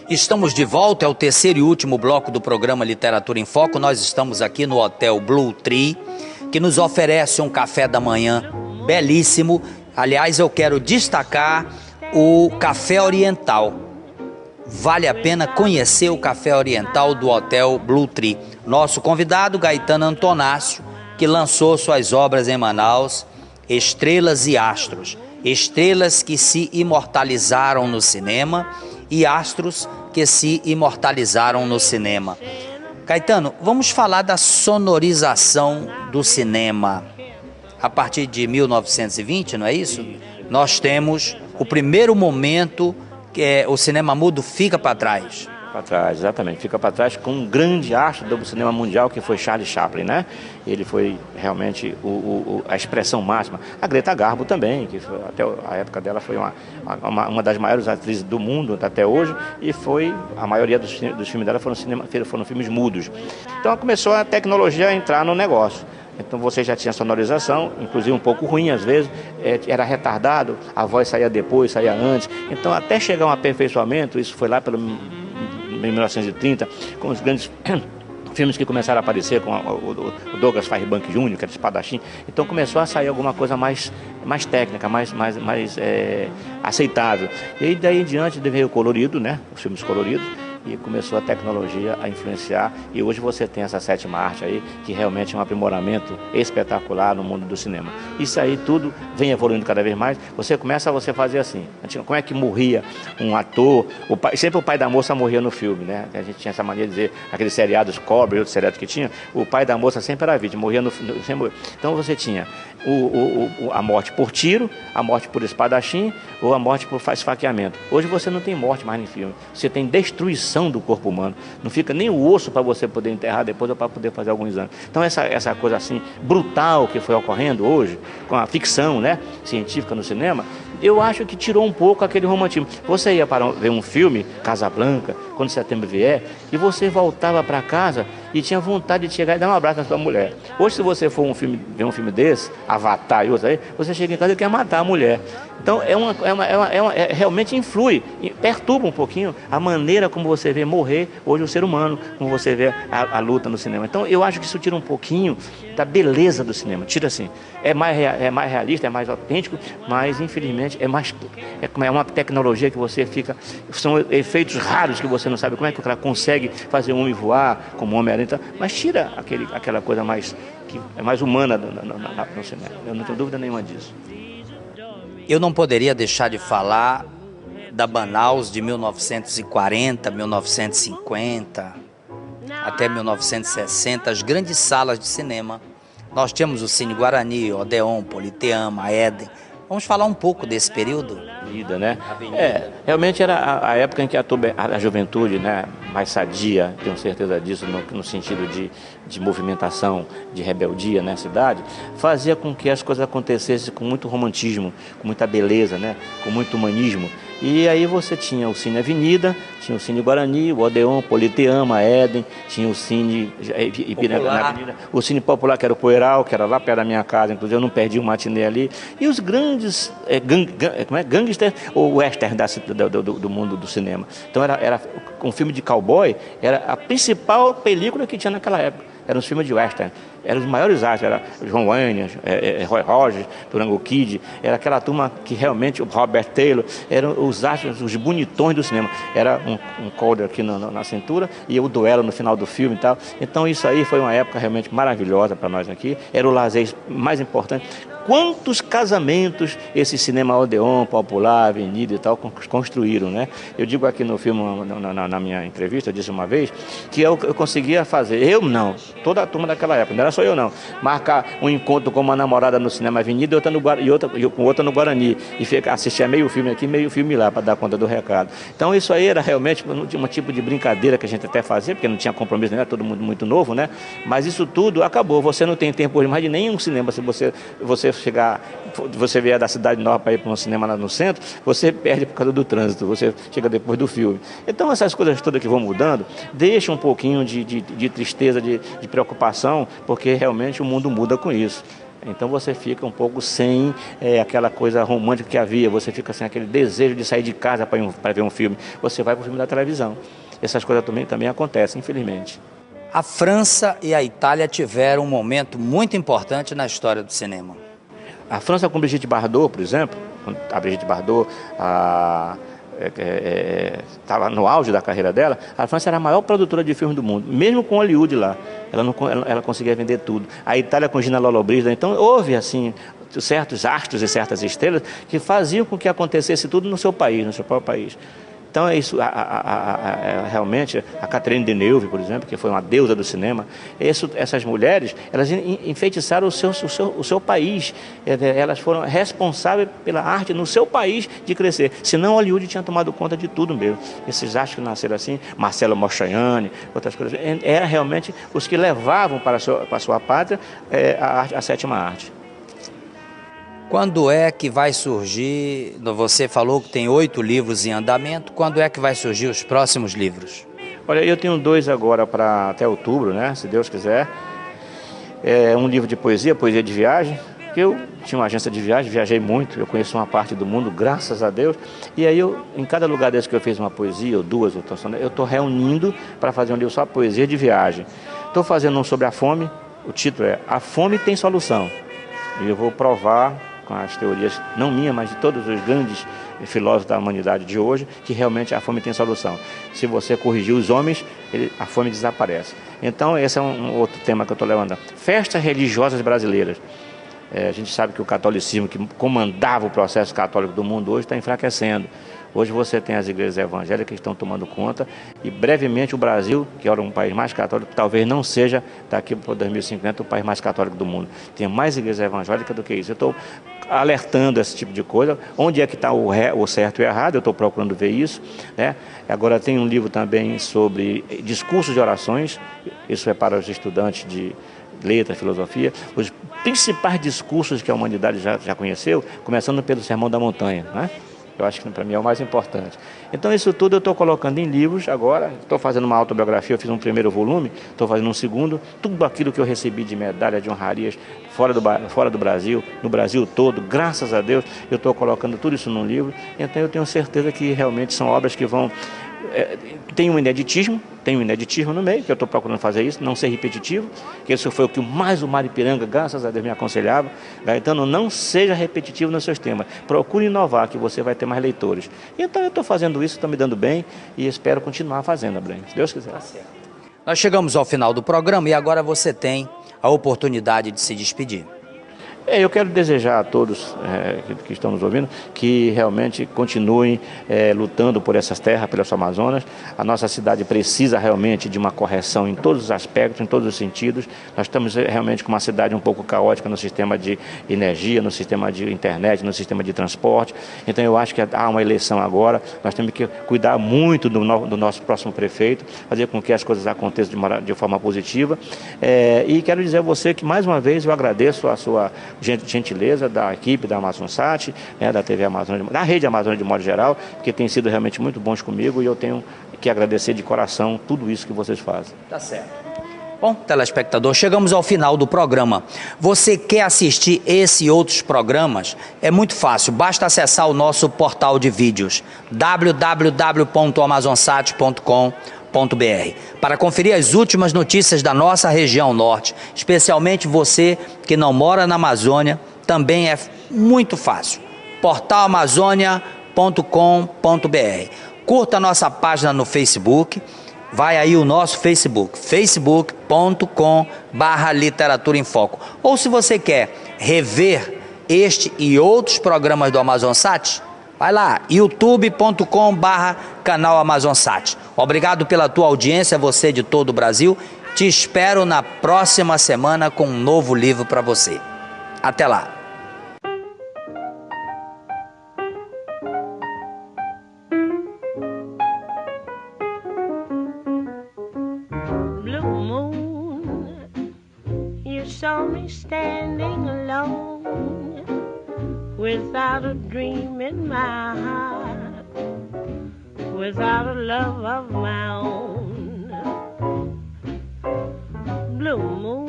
Estamos de volta, é o terceiro e último bloco do programa Literatura em Foco. Nós estamos aqui no Hotel Blue Tree, que nos oferece um café da manhã belíssimo. Aliás, eu quero destacar o Café Oriental. Vale a pena conhecer o Café Oriental do Hotel Blue Tree. Nosso convidado, Gaetano Antonácio, que lançou suas obras em Manaus, Estrelas e Astros. Estrelas que se imortalizaram no cinema e astros que se imortalizaram no cinema. Gaetano, vamos falar da sonorização do cinema. A partir de 1920, não é isso? Nós temos o primeiro momento que o cinema mudo fica para trás. Para trás, exatamente. Fica para trás com um grande astro do cinema mundial que foi Charlie Chaplin, né? Ele foi realmente a expressão máxima. A Greta Garbo também, que foi, até a época dela foi uma das maiores atrizes do mundo até hoje, e foi a maioria dos filmes dela foram filmes mudos. Então começou a tecnologia a entrar no negócio. Então você já tinha sonorização, inclusive um pouco ruim às vezes, era retardado, a voz saía depois, saía antes. Então até chegar a um aperfeiçoamento, isso foi lá pelo 1930, com os grandes filmes que começaram a aparecer, com o Douglas Fairbanks Jr., que era espadachim. Então começou a sair alguma coisa mais técnica, mais aceitável. E aí daí em diante veio o colorido, né? Os filmes coloridos. E começou a tecnologia a influenciar, e hoje você tem essa sétima arte aí, que realmente é um aprimoramento espetacular no mundo do cinema. Isso aí tudo vem evoluindo cada vez mais. Você começa a fazer assim, como é que morria um ator, sempre o pai da moça morria no filme, né? A gente tinha essa mania de dizer, aqueles seriados Cobra e outros seriados que tinha, o pai da moça sempre era vítima, morria no filme. Então você tinha a morte por tiro, a morte por espadachim ou a morte por esfaqueamento. Hoje você não tem morte mais em filme, você tem destruição do corpo humano, não fica nem o osso para você poder enterrar depois ou para poder fazer algum exame. Então essa coisa assim brutal que foi ocorrendo hoje com a ficção, né, científica no cinema, eu acho que tirou um pouco aquele romantismo. Você ia para ver um filme, Casablanca, Quando Setembro Vier, e você voltava para casa e tinha vontade de chegar e dar um abraço na sua mulher. Hoje, se você for ver um filme desse, Avatar e outros aí, você chega em casa e quer matar a mulher. Então realmente influi, perturba um pouquinho a maneira como você vê morrer hoje o ser humano, como você vê a luta no cinema. Então eu acho que isso tira um pouquinho da beleza do cinema. Tira assim, é mais realista, é mais autêntico, mas infelizmente é uma tecnologia que você fica, são efeitos raros que você não sabe como é que o cara consegue fazer um homem voar como um Homem-Aranha, mas tira aquela coisa mais humana no cinema. Eu não tenho dúvida nenhuma disso. Eu não poderia deixar de falar da Manaus de 1940, 1950, até 1960, as grandes salas de cinema. Nós tínhamos o Cine Guarani, Odeon, Politeama, Éden. Vamos falar um pouco desse período? Vida, né? Realmente era a época em que a juventude, né, mais sadia, tenho certeza disso, no sentido de movimentação, de rebeldia na cidade, fazia com que as coisas acontecessem com muito romantismo, com muita beleza, né, com muito humanismo. E aí você tinha o Cine Avenida, tinha o Cine Guarani, o Odeon, Politeama, Éden, tinha o Cine Ipiranga na Avenida, o Cine Popular, que era o Poeiral, que era lá perto da minha casa, inclusive eu não perdi um matinê ali. E os grandes gangsters ou western do mundo do cinema. Então era um filme de cowboy, era a principal película que tinha naquela época. Eram os filmes de western, eram os maiores astros, era John Wayne, Roy Rogers, Durango Kid, era aquela turma que realmente, o Robert Taylor, eram os astros, os bonitões do cinema. Era um collar aqui na cintura e o duelo no final do filme e tal. Então isso aí foi uma época realmente maravilhosa para nós aqui, era o lazer mais importante. Quantos casamentos esse cinema Odeon, Popular, Avenida e tal construíram, né? Eu digo aqui no filme, na minha entrevista, eu disse uma vez, que eu conseguia fazer, eu não, toda a turma daquela época, não era só eu não, marcar um encontro com uma namorada no cinema Avenida e com outra no Guarani, e assistir meio filme aqui, meio filme lá, para dar conta do recado. Então isso aí era realmente um tipo de brincadeira que a gente até fazia, porque não tinha compromisso, não era todo mundo muito novo, né? Mas isso tudo acabou, você não tem tempo hoje mais de nenhum cinema, se você vier da cidade nova para ir para um cinema lá no centro, você perde por causa do trânsito, você chega depois do filme. Então essas coisas todas que vão mudando, deixam um pouquinho de tristeza, de preocupação, porque realmente o mundo muda com isso. Então você fica um pouco sem aquela coisa romântica que havia, você fica sem aquele desejo de sair de casa para ver um filme. Você vai para o filme da televisão. Essas coisas também acontecem, infelizmente. A França e a Itália tiveram um momento muito importante na história do cinema. A França com Brigitte Bardot, por exemplo, a Brigitte Bardot estava no auge da carreira dela, a França era a maior produtora de filmes do mundo, mesmo com Hollywood lá, ela conseguia vender tudo. A Itália com Gina Lollobrigida, então houve assim certos astros e certas estrelas que faziam com que acontecesse tudo no seu país, no seu próprio país. Então é isso, realmente, a Catherine Deneuve, por exemplo, que foi uma deusa do cinema, essas mulheres, elas enfeitiçaram o seu país, elas foram responsáveis pela arte no seu país de crescer, senão Hollywood tinha tomado conta de tudo mesmo. Esses astros que nasceram assim, Marcelo Mastroianni, outras coisas, eram realmente os que levavam para a sua pátria a sétima arte. Quando é que vai surgir, você falou que tem 8 livros em andamento, quando é que vai surgir os próximos livros? Olha, eu tenho 2 agora para até outubro, né, se Deus quiser. Um livro de poesia de viagem, que eu tinha uma agência de viagem, viajei muito, eu conheço uma parte do mundo, graças a Deus, e aí em cada lugar desse que eu fiz uma poesia, ou 2, eu estou reunindo para fazer um livro só poesia de viagem. Estou fazendo um sobre a fome, o título é A Fome Tem Solução, e eu vou provar com as teorias, não minha, mas de todos os grandes filósofos da humanidade de hoje, que realmente a fome tem solução. Se você corrigir os homens, a fome desaparece. Então, esse é um outro tema que eu estou levando. Festas religiosas brasileiras. A gente sabe que o catolicismo, que comandava o processo católico do mundo hoje, está enfraquecendo. Hoje você tem as igrejas evangélicas que estão tomando conta e brevemente o Brasil, que era um país mais católico, talvez não seja daqui para 2050 o país mais católico do mundo. Tem mais igrejas evangélicas do que isso. Eu estou alertando esse tipo de coisa. Onde é que está o certo e o errado? Eu estou procurando ver isso, né? Agora tem um livro também sobre discursos de orações. Isso é para os estudantes de letra, filosofia, os principais discursos que a humanidade já conheceu, começando pelo Sermão da Montanha, né? Eu acho que para mim é o mais importante. Então isso tudo eu estou colocando em livros agora, estou fazendo uma autobiografia, eu fiz um primeiro volume, estou fazendo um segundo, tudo aquilo que eu recebi de medalha, de honrarias, fora do Brasil, no Brasil todo, graças a Deus, eu estou colocando tudo isso num livro, então eu tenho certeza que realmente são obras que vão... Tem um ineditismo no meio, que eu estou procurando fazer isso, não ser repetitivo, que isso foi o que mais o Mário Ipiranga, graças a Deus, me aconselhava. Gaetano, não seja repetitivo nos seus temas, procure inovar, que você vai ter mais leitores. Então eu estou fazendo isso, estou me dando bem e espero continuar fazendo, Abraham, se Deus quiser. Tá certo. Nós chegamos ao final do programa e agora você tem a oportunidade de se despedir. Eu quero desejar a todos que estão nos ouvindo que realmente continuem lutando por essas terras, pelas Amazonas. A nossa cidade precisa realmente de uma correção em todos os aspectos, em todos os sentidos. Nós estamos realmente com uma cidade um pouco caótica no sistema de energia, no sistema de internet, no sistema de transporte. Então eu acho que há uma eleição agora, nós temos que cuidar muito do nosso próximo prefeito, fazer com que as coisas aconteçam de forma positiva. E quero dizer a você que mais uma vez eu agradeço a sua gentileza da equipe da AmazonSat, da TV Amazônia, da Rede Amazônia de modo geral, que tem sido realmente muito bons comigo e eu tenho que agradecer de coração tudo isso que vocês fazem. Tá certo. Bom, telespectador, chegamos ao final do programa. Você quer assistir esse e outros programas? É muito fácil, basta acessar o nosso portal de vídeos, www.amazonsat.com.br, para conferir as últimas notícias da nossa região norte, especialmente você que não mora na Amazônia, também é muito fácil. portalamazônia.com.br. Curta a nossa página no Facebook, vai aí o nosso Facebook, facebook.com/Literatura em Foco. Ou se você quer rever este e outros programas do AmazonSat, vai lá, youtube.com/canal AmazonSat. Obrigado pela tua audiência, você de todo o Brasil. Te espero na próxima semana com um novo livro para você. Até lá. Blue moon, you saw me standing alone, without a dream in my heart, without a love of my own. Blue moon,